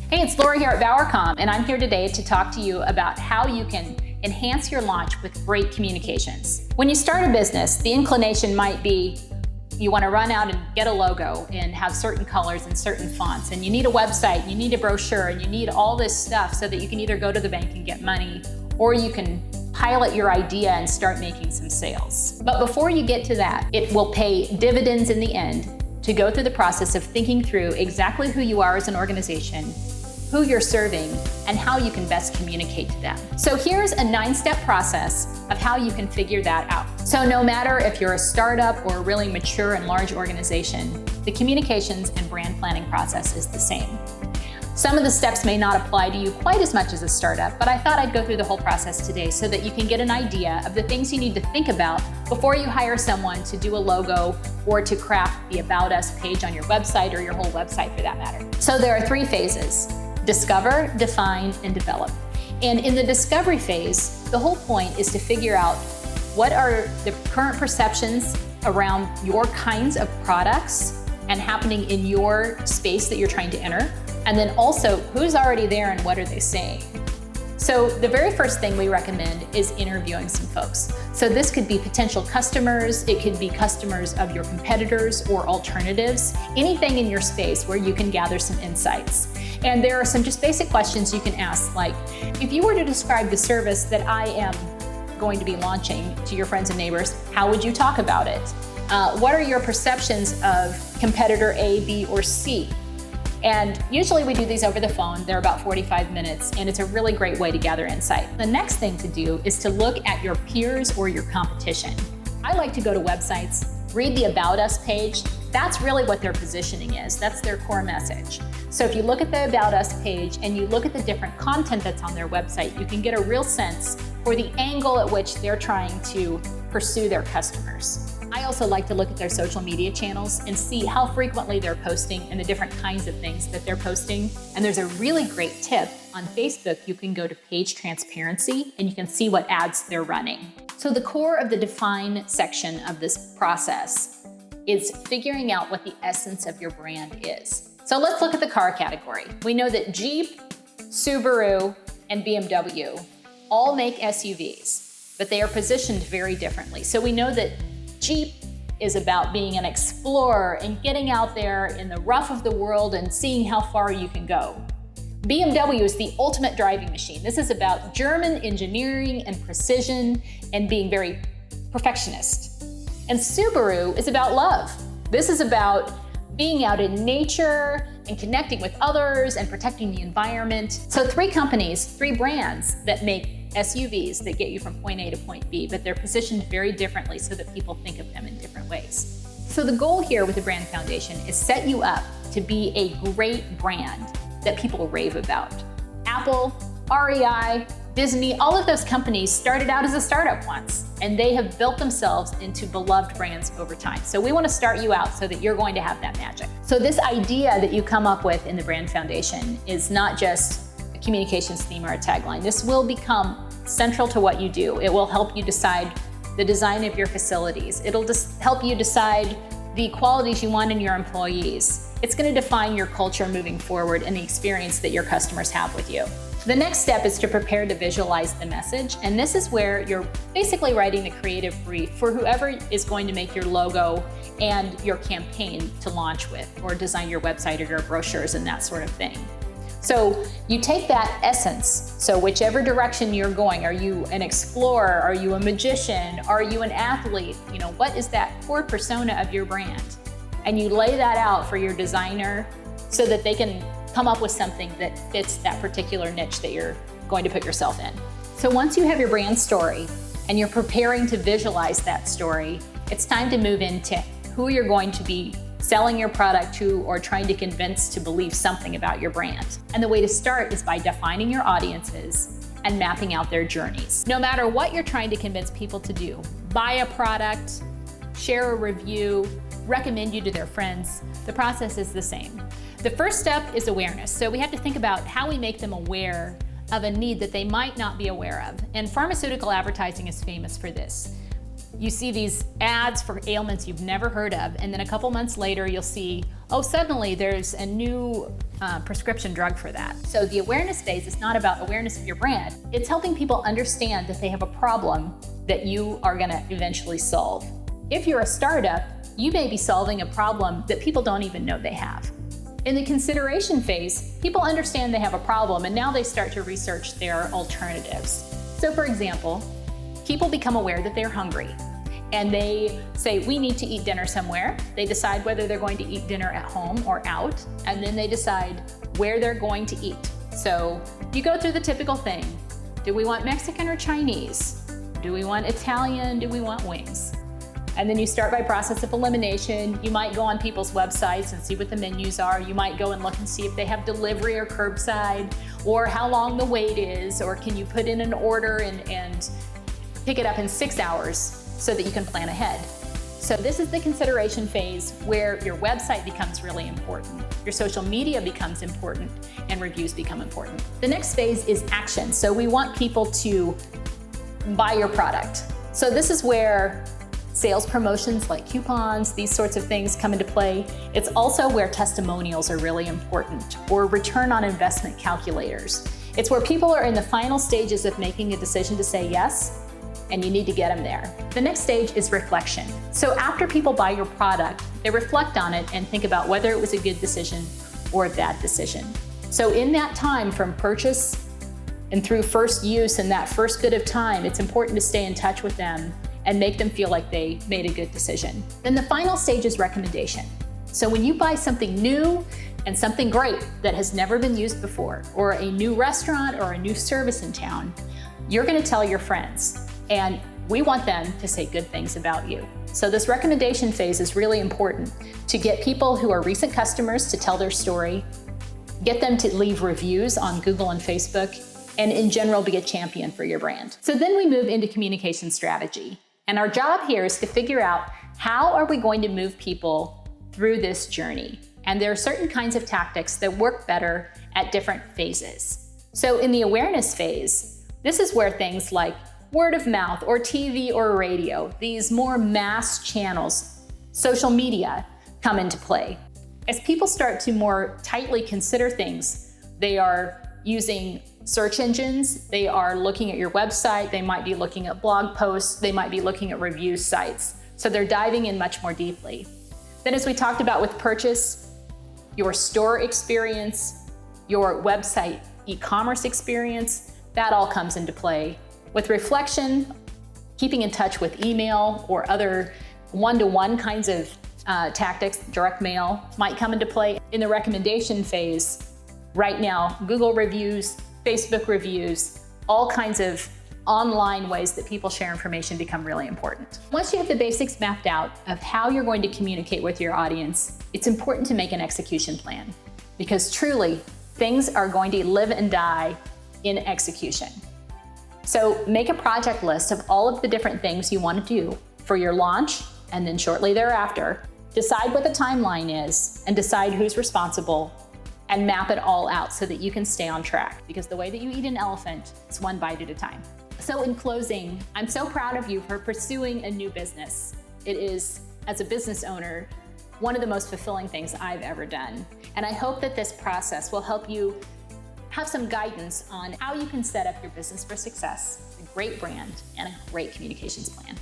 Hey, it's Laura here at BowerComm, and I'm here today to talk to you about how you can enhance your launch with great communications. When you start a business, the inclination might be you want to run out and get a logo and have certain colors and certain fonts, and you need a website, and you need a brochure, and you need all this stuff so that you can either go to the bank and get money, or you can pilot your idea and start making some sales. But before you get to that, it will pay dividends in the end to go through the process of thinking through exactly who you are as an organization, who you're serving, and how you can best communicate to them. So here's a 9-step process of how you can figure that out. So no matter if you're a startup or a really mature and large organization, the communications and brand planning process is the same. Some of the steps may not apply to you quite as much as a startup, but I thought I'd go through the whole process today so that you can get an idea of the things you need to think about before you hire someone to do a logo or to craft the About Us page on your website or your whole website for that matter. So there are 3 phases: discover, define, and develop. And in the discovery phase, the whole point is to figure out what are the current perceptions around your kinds of products and happening in your space that you're trying to enter. And then also, who's already there and what are they saying? So the very first thing we recommend is interviewing some folks. So this could be potential customers, it could be customers of your competitors or alternatives, anything in your space where you can gather some insights. And there are some just basic questions you can ask, like, if you were to describe the service that I am going to be launching to your friends and neighbors, how would you talk about it? What are your perceptions of competitor A, B, or C? And usually we do these over the phone. They're about 45 minutes, and it's a really great way to gather insight. The next thing to do is to look at your peers or your competition. I like to go to websites, read the About Us page. That's really what their positioning is. That's their core message. So if you look at the About Us page and you look at the different content that's on their website, you can get a real sense for the angle at which they're trying to pursue their customers. I also like to look at their social media channels and see how frequently they're posting and the different kinds of things that they're posting. And there's a really great tip on Facebook. You can go to page transparency and you can see what ads they're running. So the core of the define section of this process is figuring out what the essence of your brand is. So let's look at the car category. We know that Jeep, Subaru, and BMW all make SUVs, but they are positioned very differently. So we know that Jeep is about being an explorer and getting out there in the rough of the world and seeing how far you can go. BMW is the ultimate driving machine. This is about German engineering and precision and being very perfectionist. And Subaru is about love. This is about being out in nature and connecting with others and protecting the environment. So 3 companies, 3 brands that make SUVs that get you from point A to point B, but they're positioned very differently so that people think of them in different ways. So the goal here with the brand foundation is set you up to be a great brand that people rave about. Apple, REI, Disney, all of those companies started out as a startup once, and they have built themselves into beloved brands over time. So we want to start you out so that you're going to have that magic. So this idea that you come up with in the brand foundation is not just a communications theme or a tagline. This will become central to what you do. It will help you decide the design of your facilities. It'll just help you decide the qualities you want in your employees. It's going to define your culture moving forward and the experience that your customers have with you. The next step is to prepare to visualize the message, and this is where you're basically writing the creative brief for whoever is going to make your logo and your campaign to launch with, or design your website or your brochures and that sort of thing. So you take that essence, so whichever direction you're going, are you an explorer, are you a magician, are you an athlete, what is that core persona of your brand? And you lay that out for your designer so that they can come up with something that fits that particular niche that you're going to put yourself in. So once you have your brand story and you're preparing to visualize that story, it's time to move into who you're going to be selling your product to or trying to convince to believe something about your brand. And the way to start is by defining your audiences and mapping out their journeys. No matter what you're trying to convince people to do, buy a product, share a review, recommend you to their friends, the process is the same. The first step is awareness. So we have to think about how we make them aware of a need that they might not be aware of. And pharmaceutical advertising is famous for this. You see these ads for ailments you've never heard of, and then a couple months later, you'll see oh, suddenly there's a new prescription drug for that. So the awareness phase is not about awareness of your brand. It's helping people understand that they have a problem that you are going to eventually solve. If you're a startup, you may be solving a problem that people don't even know they have. In the consideration phase, people understand they have a problem and now they start to research their alternatives. So for example, people become aware that they're hungry and they say, we need to eat dinner somewhere. They decide whether they're going to eat dinner at home or out, and then they decide where they're going to eat. So you go through the typical thing. Do we want Mexican or Chinese? Do we want Italian? Do we want wings? And then you start by process of elimination. You might go on people's websites and see what the menus are. You might go and look and see if they have delivery or curbside, or how long the wait is, or can you put in an order and pick it up in 6 hours so that you can plan ahead. So this is the consideration phase where your website becomes really important, your social media becomes important, and reviews become important. The next phase is action. So we want people to buy your product. So this is where sales promotions like coupons, these sorts of things come into play. It's also where testimonials are really important, or return on investment calculators. It's where people are in the final stages of making a decision to say yes, and you need to get them there. The next stage is reflection. So after people buy your product, they reflect on it and think about whether it was a good decision or a bad decision. So in that time from purchase and through first use, in that first bit of time, it's important to stay in touch with them and make them feel like they made a good decision. Then the final stage is recommendation. So when you buy something new and something great that has never been used before, or a new restaurant or a new service in town, you're gonna tell your friends. And we want them to say good things about you. So this recommendation phase is really important to get people who are recent customers to tell their story, get them to leave reviews on Google and Facebook, and in general be a champion for your brand. So then we move into communication strategy. And our job here is to figure out, how are we going to move people through this journey? And there are certain kinds of tactics that work better at different phases. So in the awareness phase, this is where things like word of mouth or TV or radio, these more mass channels, social media, come into play. As people start to more tightly consider things, they are using search engines, they are looking at your website, they might be looking at blog posts, they might be looking at review sites. So they're diving in much more deeply. Then as we talked about with purchase, your store experience, your website e-commerce experience, that all comes into play. With reflection, keeping in touch with email or other one-to-one kinds of tactics, direct mail, might come into play. In the recommendation phase, right now, Google reviews, Facebook reviews, all kinds of online ways that people share information become really important. Once you have the basics mapped out of how you're going to communicate with your audience, it's important to make an execution plan, because truly, things are going to live and die in execution. So make a project list of all of the different things you want to do for your launch, and then shortly thereafter. Decide what the timeline is and decide who's responsible, and map it all out so that you can stay on track, because the way that you eat an elephant is one bite at a time. So in closing, I'm so proud of you for pursuing a new business. It is, as a business owner, one of the most fulfilling things I've ever done. And I hope that this process will help you have some guidance on how you can set up your business for success, a great brand, and a great communications plan.